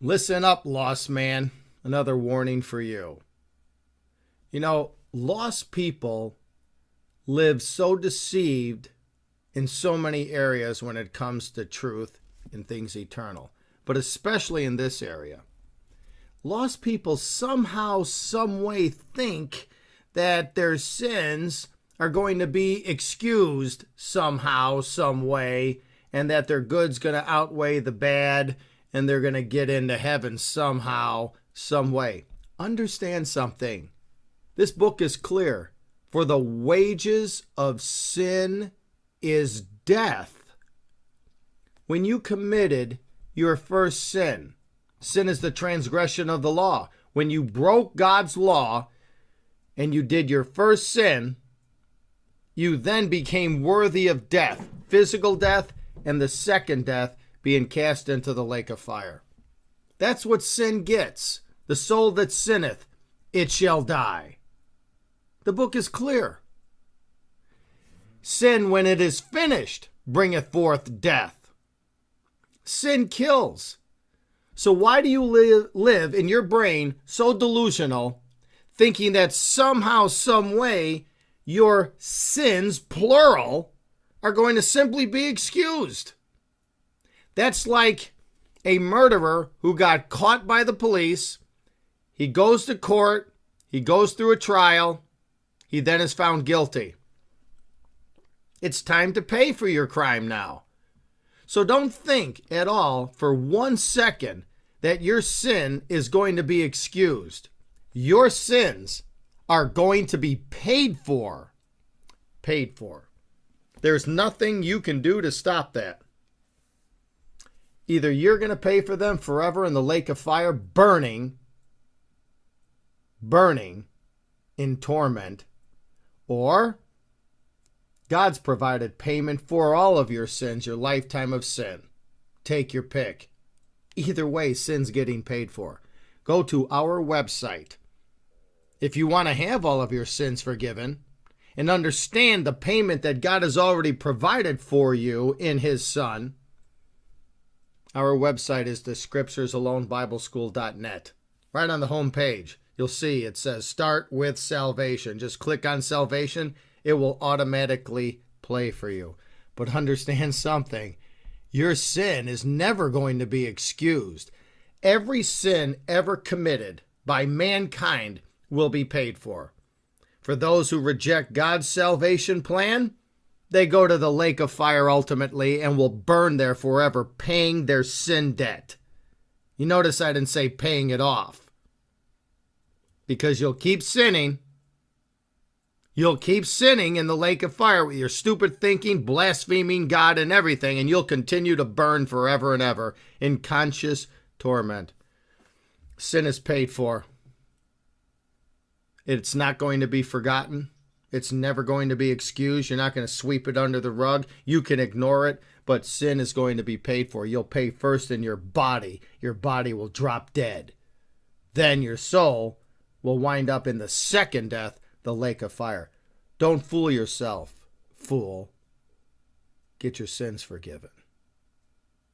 Listen up, lost man. Another warning for you. You know, lost people live so deceived in so many areas when it comes to truth and things eternal, but especially in this area. Lost people somehow, some way think that their sins are going to be excused somehow, some way, and that their good's going to outweigh the bad, and they're going to get into heaven somehow, some way. Understand something. This book is clear. For the wages of sin is death. When you committed your first sin, sin is the transgression of the law. When you broke God's law and you did your first sin, you then became worthy of death, physical death, and the second death being cast into the lake of fire. That's what sin gets. The soul that sinneth, it shall die. The book is clear. Sin, when it is finished, bringeth forth death. Sin kills. So why do you live in your brain so delusional, thinking that somehow, some way, your sins, plural, are going to simply be excused? That's like a murderer who got caught by the police. He goes to court. He goes through a trial. He then is found guilty. It's time to pay for your crime now. So don't think at all for 1 second that your sin is going to be excused. Your sins are going to be paid for. Paid for. There's nothing you can do to stop that. Either you're going to pay for them forever in the lake of fire, burning in torment, or God's provided payment for all of your sins, your lifetime of sin. Take your pick. Either way, sin's getting paid for. Go to our website. If you want to have all of your sins forgiven and understand the payment that God has already provided for you in His Son, our website is thescripturesalonbibleschool.net. Right on the home page, you'll see it says Start with Salvation. Just click on Salvation. It will automatically play for you. But understand something. Your sin is never going to be excused. Every sin ever committed by mankind will be paid for. For those who reject God's salvation plan, they go to the lake of fire ultimately and will burn there forever, paying their sin debt. You notice I didn't say paying it off. Because you'll keep sinning. You'll keep sinning in the lake of fire with your stupid thinking, blaspheming God and everything, and you'll continue to burn forever and ever in conscious torment. Sin is paid for. It's not going to be forgotten. It's never going to be excused. You're not going to sweep it under the rug. You can ignore it, but sin is going to be paid for. You'll pay first in your body. Your body will drop dead. Then your soul will wind up in the second death, the lake of fire. Don't fool yourself, fool. Get your sins forgiven.